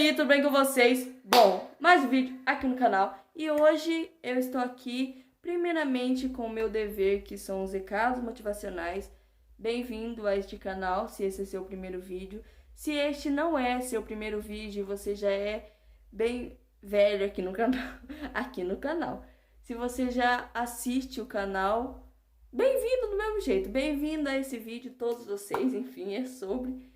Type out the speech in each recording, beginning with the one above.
aí, tudo bem com vocês? Bom, mais um vídeo aqui no canal e hoje eu estou aqui primeiramente com o meu dever, que são os recados motivacionais. Bem-vindo a este canal, se esse é seu primeiro vídeo. Se este não é seu primeiro vídeo e você já é bem velho aqui no canal, se você já assiste o canal, bem-vindo do mesmo jeito, bem-vindo a esse vídeo, todos vocês, enfim, é sobre...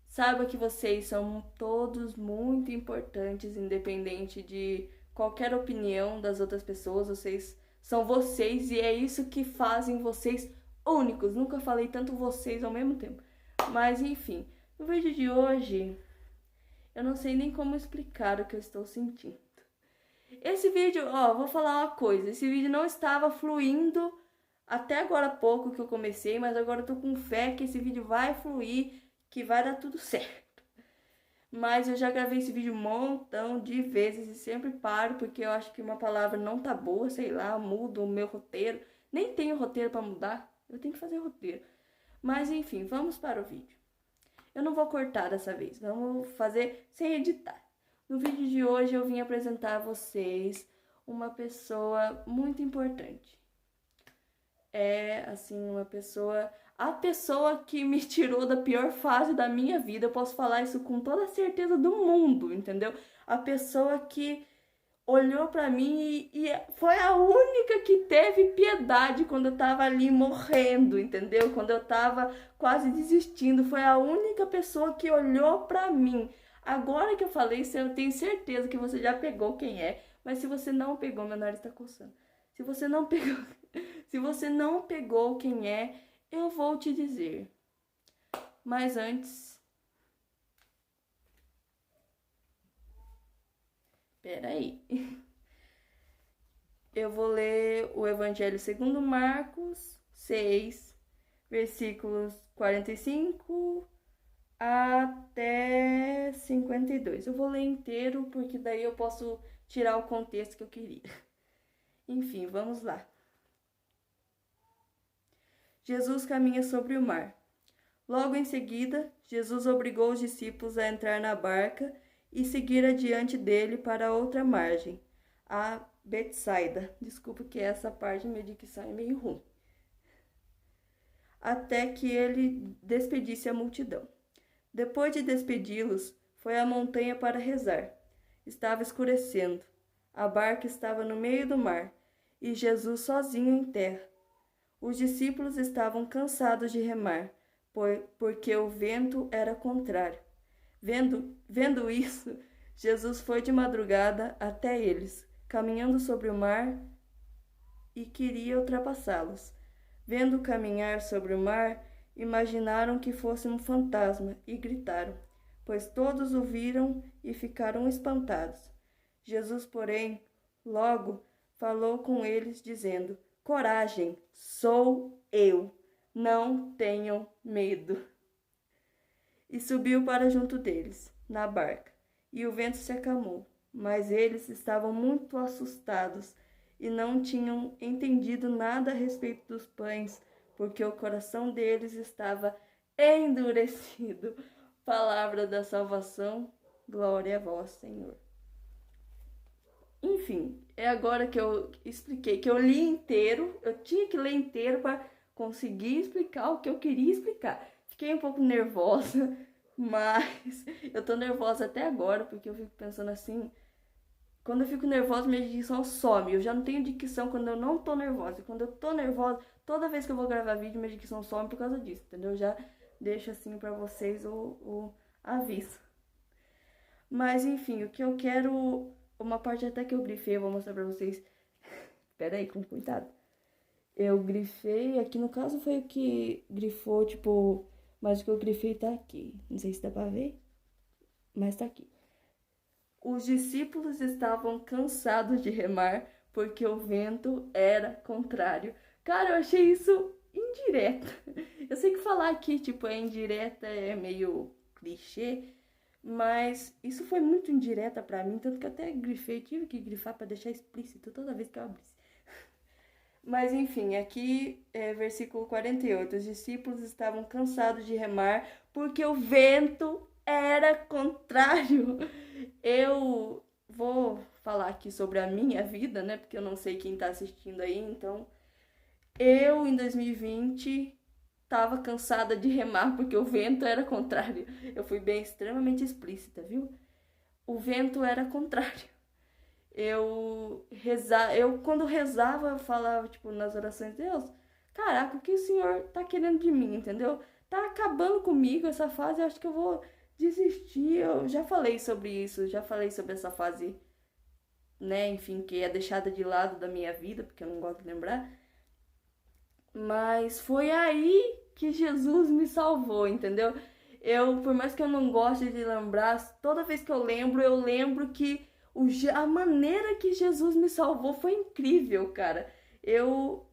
Saiba que vocês são todos muito importantes, independente de qualquer opinião das outras pessoas. Vocês são vocês e é isso que fazem vocês únicos. Nunca falei tanto vocês ao mesmo tempo. Mas enfim, no vídeo de hoje, eu não sei nem como explicar o que eu estou sentindo. Esse vídeo, vou falar uma coisa. Esse vídeo não estava fluindo até agora há pouco que eu comecei, mas agora eu tô com fé que esse vídeo vai fluir, que vai dar tudo certo. Mas eu já gravei esse vídeo um montão de vezes e sempre paro porque eu acho que uma palavra não tá boa, sei lá, eu mudo o meu roteiro. Nem tenho roteiro pra mudar, eu tenho que fazer roteiro. Mas enfim, vamos para o vídeo. Eu não vou cortar dessa vez, vamos fazer sem editar. No vídeo de hoje eu vim apresentar a vocês uma pessoa muito importante. É, assim, a pessoa que me tirou da pior fase da minha vida. Eu posso falar isso com toda a certeza do mundo, entendeu? A pessoa que olhou pra mim e foi a única que teve piedade quando eu tava ali morrendo, entendeu? Quando eu tava quase desistindo, foi a única pessoa que olhou pra mim. Agora que eu falei isso, eu tenho certeza que você já pegou quem é, mas se você não pegou, meu nariz tá coçando. Se você não pegou quem é, eu vou te dizer. Mas antes... Peraí. Eu vou ler o Evangelho segundo Marcos 6, versículos 45 até 52. Eu vou ler inteiro porque daí eu posso tirar o contexto que eu queria. Enfim, vamos lá. Jesus caminha sobre o mar. Logo em seguida, Jesus obrigou os discípulos a entrar na barca e seguir adiante dele para a outra margem, a Betsaida. Desculpa que essa parte da minha dicção é meio ruim. Até que ele despedisse a multidão. Depois de despedi-los, foi à montanha para rezar. Estava escurecendo. A barca estava no meio do mar e Jesus sozinho em terra. Os discípulos estavam cansados de remar, porque o vento era contrário. Vendo isso, Jesus foi de madrugada até eles, caminhando sobre o mar, e queria ultrapassá-los. Vendo caminhar sobre o mar, imaginaram que fosse um fantasma e gritaram, pois todos o viram e ficaram espantados. Jesus, porém, logo falou com eles, dizendo: coragem, sou eu, não tenham medo. E subiu para junto deles, na barca, e o vento se acalmou, mas eles estavam muito assustados e não tinham entendido nada a respeito dos pães, porque o coração deles estava endurecido. Palavra da salvação, glória a vós, Senhor. Enfim, é agora que eu expliquei, que eu li inteiro, eu tinha que ler inteiro para conseguir explicar o que eu queria explicar. Fiquei um pouco nervosa, mas eu tô nervosa até agora, porque eu fico pensando assim, quando eu fico nervosa, minha dicção some. Eu já não tenho dicção quando eu não tô nervosa. Quando eu tô nervosa, toda vez que eu vou gravar vídeo, minha dicção some por causa disso, entendeu? Eu já deixo assim pra vocês o aviso. Mas enfim, o que eu quero... Uma parte até que eu grifei, eu vou mostrar pra vocês. Pera aí, com cuidado. Eu grifei, aqui no caso foi o que grifou, tipo... Mas o que eu grifei tá aqui. Não sei se dá pra ver, mas tá aqui. Os discípulos estavam cansados de remar, porque o vento era contrário. Cara, eu achei isso indireta. Eu sei que falar aqui, tipo, é indireta, é meio clichê, mas isso foi muito indireta pra mim, tanto que até grifei, tive que grifar pra deixar explícito toda vez que eu abrisse. Mas enfim, aqui é versículo 48. Os discípulos estavam cansados de remar porque o vento era contrário. contrário. Eu vou falar aqui sobre a minha vida, né? Porque eu não sei quem tá assistindo aí, então. Eu, em 2020, tava cansada de remar porque o vento era contrário. Eu fui bem extremamente explícita, viu? O vento era contrário. Eu quando rezava, eu falava, tipo, nas orações, Deus, caraca, o que o Senhor tá querendo de mim, entendeu? Tá acabando comigo essa fase, eu acho que eu vou desistir. Eu já falei sobre isso, já falei sobre essa fase, né, enfim, que é deixada de lado da minha vida, porque eu não gosto de lembrar. Mas foi aí que Jesus me salvou, entendeu? Por mais que eu não goste de lembrar, toda vez que eu lembro que a maneira que Jesus me salvou foi incrível, cara. Eu,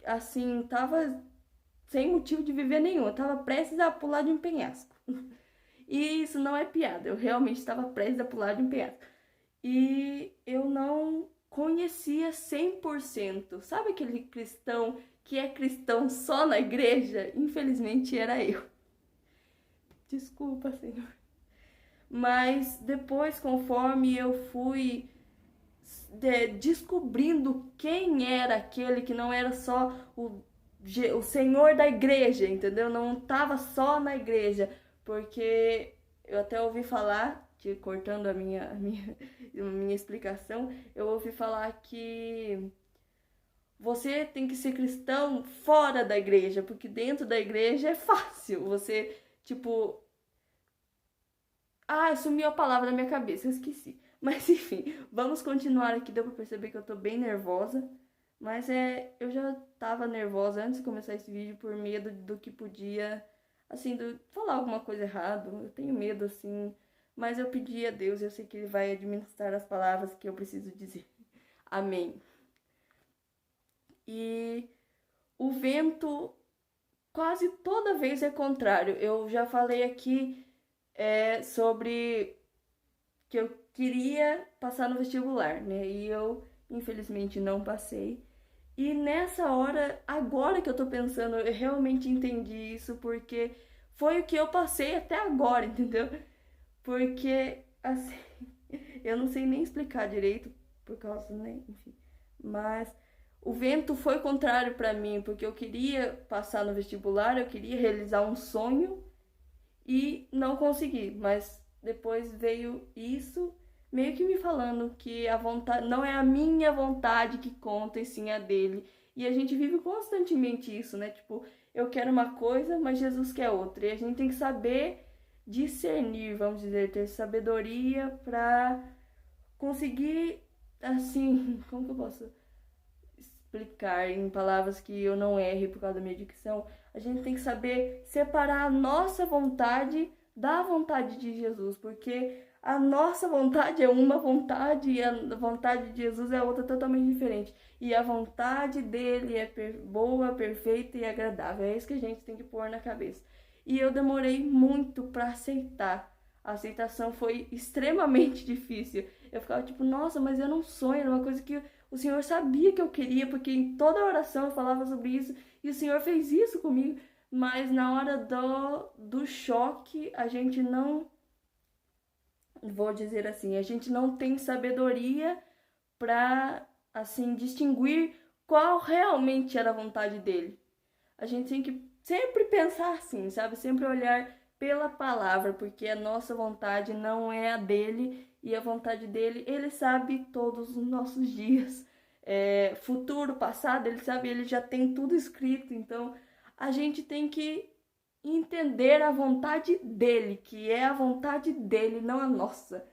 assim, tava sem motivo de viver nenhum. Eu tava prestes a pular de um penhasco. E isso não é piada. Eu realmente estava prestes a pular de um penhasco. E eu não conhecia 100%. Sabe aquele cristão que é cristão só na igreja? Infelizmente era eu. Desculpa, Senhor. Mas depois, conforme eu fui descobrindo quem era aquele que não era só o Senhor da igreja, entendeu? Não estava só na igreja, porque eu até ouvi falar, cortando a minha explicação, eu ouvi falar que você tem que ser cristão fora da igreja, porque dentro da igreja é fácil. Você, tipo... Ah, sumiu a palavra da minha cabeça, eu esqueci. Mas enfim, vamos continuar aqui. Deu pra perceber que eu tô bem nervosa. Mas eu já tava nervosa antes de começar esse vídeo por medo do que podia, assim, falar alguma coisa errada. Eu tenho medo, assim. Mas eu pedi a Deus, eu sei que Ele vai administrar as palavras que eu preciso dizer. Amém. E o vento quase toda vez é contrário. Eu já falei aqui sobre que eu queria passar no vestibular, né? E eu, infelizmente, não passei. E nessa hora, agora que eu tô pensando, eu realmente entendi isso, porque foi o que eu passei até agora, entendeu? Porque, assim, eu não sei nem explicar direito, por causa, né? Enfim. Mas o vento foi contrário para mim, porque eu queria passar no vestibular, eu queria realizar um sonho e não consegui. Mas depois veio isso, meio que me falando que a vontade não é a minha vontade que conta, e sim a dele. E a gente vive constantemente isso, né? Tipo, eu quero uma coisa, mas Jesus quer outra. E a gente tem que saber discernir, vamos dizer, ter sabedoria para conseguir, assim, como que eu posso explicar em palavras que eu não erre por causa da minha dicção? A gente tem que saber separar a nossa vontade da vontade de Jesus, porque a nossa vontade é uma vontade e a vontade de Jesus é outra totalmente diferente. E a vontade dele é boa, perfeita e agradável. É isso que a gente tem que pôr na cabeça. E eu demorei muito para aceitar. A aceitação foi extremamente difícil. Eu ficava tipo, nossa, mas eu não sonho, era uma coisa que o Senhor sabia que eu queria, porque em toda oração eu falava sobre isso, e o Senhor fez isso comigo. Mas na hora do choque, a gente não, vou dizer assim, a gente não tem sabedoria para, assim, distinguir qual realmente era a vontade dele. A gente tem que sempre pensar assim, sabe? Sempre olhar pela palavra, porque a nossa vontade não é a dele, e a vontade dele, ele sabe todos os nossos dias. Futuro, passado, ele sabe, ele já tem tudo escrito. Então, a gente tem que entender a vontade dele, que é a vontade dele, não a nossa.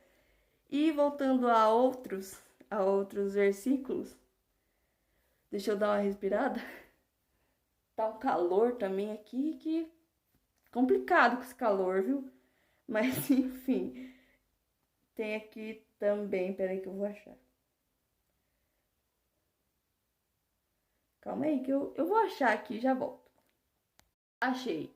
E voltando a outros versículos, deixa eu dar uma respirada. Tá um calor também aqui, que complicado com esse calor, viu? Mas enfim, tem aqui também, peraí que eu vou achar. Calma aí que eu vou achar aqui, já volto. Achei.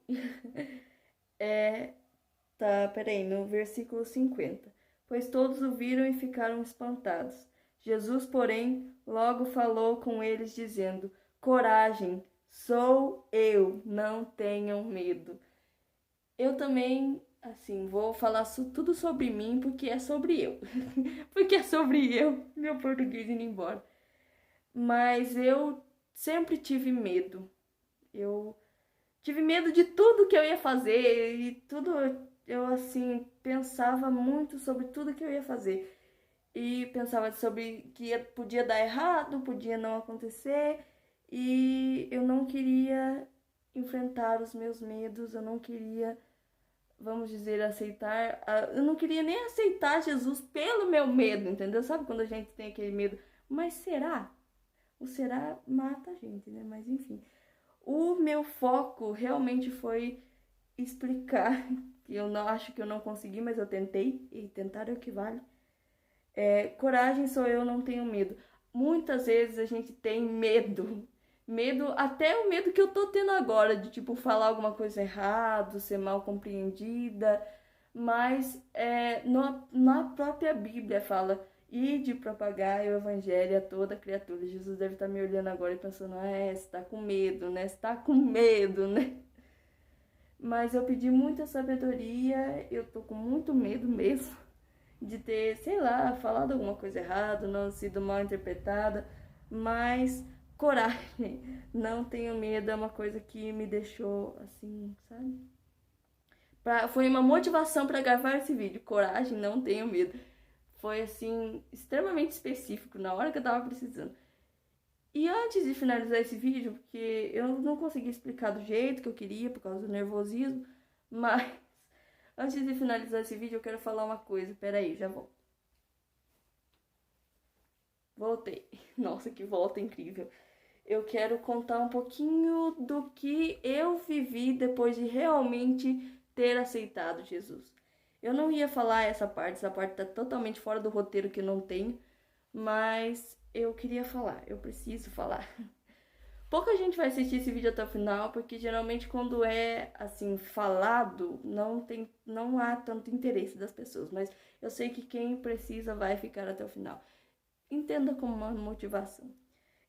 Peraí, no versículo 50. Pois todos o viram e ficaram espantados. Jesus, porém, logo falou com eles, dizendo: Coragem, sou eu, não tenham medo. Eu também, Assim, vou falar tudo sobre mim porque é sobre eu. Porque é sobre eu, meu português indo embora. Mas eu sempre tive medo. Eu tive medo de tudo que eu ia fazer e tudo. Eu, assim, pensava muito sobre tudo que eu ia fazer. E pensava sobre que podia dar errado, podia não acontecer. E eu não queria enfrentar os meus medos, eu não queria, vamos dizer, aceitar. Eu não queria nem aceitar Jesus pelo meu medo, entendeu? Sabe quando a gente tem aquele medo? Mas será? O será mata a gente, né? Mas enfim. O meu foco realmente foi explicar, que eu não acho que eu não consegui, mas eu tentei, e tentar é o que vale. Coragem sou eu, não tenho medo. Muitas vezes a gente tem medo. Medo, até o medo que eu tô tendo agora, de tipo falar alguma coisa errado, ser mal compreendida. Mas na própria Bíblia fala: ide propagar o evangelho a toda criatura. Jesus deve estar me olhando agora e pensando: você tá com medo, né? Você tá com medo, né? Mas eu pedi muita sabedoria, eu tô com muito medo mesmo de ter, sei lá, falado alguma coisa errada, não sido mal interpretada, mas coragem, não tenho medo, é uma coisa que me deixou assim, sabe? Foi uma motivação para gravar esse vídeo, coragem, não tenho medo. Foi assim, extremamente específico, na hora que eu tava precisando. E antes de finalizar esse vídeo, porque eu não consegui explicar do jeito que eu queria, por causa do nervosismo, mas antes de finalizar esse vídeo eu quero falar uma coisa. Pera aí, já volto. Voltei. Nossa, que volta incrível. Eu quero contar um pouquinho do que eu vivi depois de realmente ter aceitado Jesus. Eu não ia falar essa parte tá totalmente fora do roteiro que eu não tenho, mas eu queria falar, eu preciso falar. Pouca gente vai assistir esse vídeo até o final, porque geralmente quando é assim falado, não há tanto interesse das pessoas, mas eu sei que quem precisa vai ficar até o final. Entenda como uma motivação.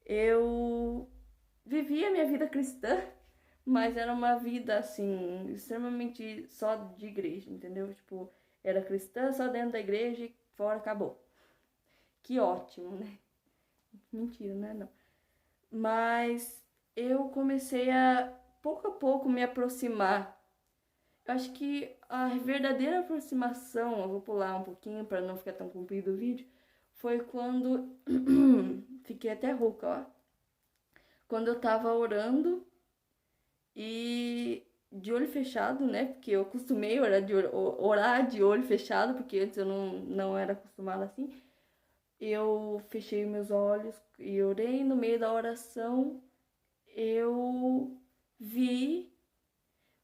Eu vivi a minha vida cristã, mas era uma vida assim extremamente só de igreja, entendeu? Tipo, era cristã só dentro da igreja e fora acabou. Que ótimo, né? Mentira, né? Não. Mas eu comecei a pouco me aproximar. Eu acho que a verdadeira aproximação, eu vou pular um pouquinho para não ficar tão comprido o vídeo, foi quando fiquei até rouca, ó. Quando eu tava orando e de olho fechado, né? Porque eu acostumei orar de olho fechado, porque antes eu não era acostumada assim. Eu fechei meus olhos e orei. No meio da oração, eu vi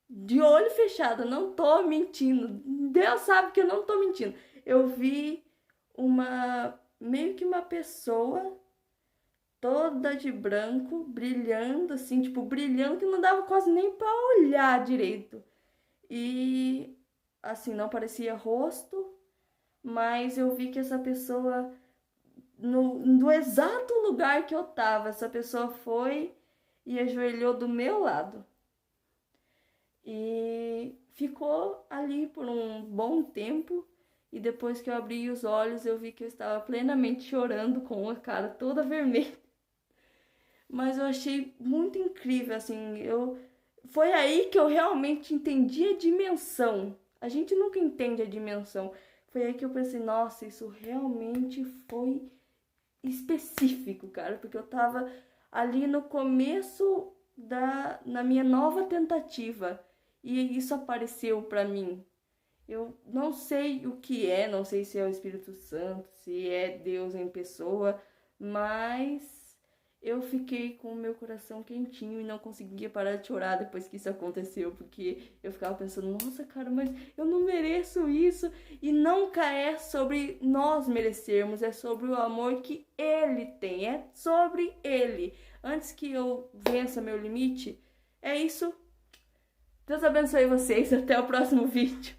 de olho fechado, não tô mentindo. Deus sabe que eu não tô mentindo. Eu vi meio que uma pessoa toda de branco, brilhando assim, tipo, brilhando que não dava quase nem pra olhar direito. E assim, não parecia rosto, mas eu vi que essa pessoa no exato lugar que eu tava, essa pessoa foi e ajoelhou do meu lado. E ficou ali por um bom tempo. E depois que eu abri os olhos, eu vi que eu estava plenamente chorando, com a cara toda vermelha. Mas eu achei muito incrível, assim, foi aí que eu realmente entendi a dimensão. A gente nunca entende a dimensão. Foi aí que eu pensei, nossa, isso realmente foi específico, cara, porque eu tava ali no começo na minha nova tentativa e isso apareceu pra mim. Eu não sei o que é, não sei se é o Espírito Santo, se é Deus em pessoa, mas eu fiquei com o meu coração quentinho e não conseguia parar de chorar depois que isso aconteceu, porque eu ficava pensando, nossa, cara, mas eu não mereço isso. E nunca é sobre nós merecermos, é sobre o amor que Ele tem, é sobre Ele. Antes que eu vença meu limite, é isso. Deus abençoe vocês, até o próximo vídeo.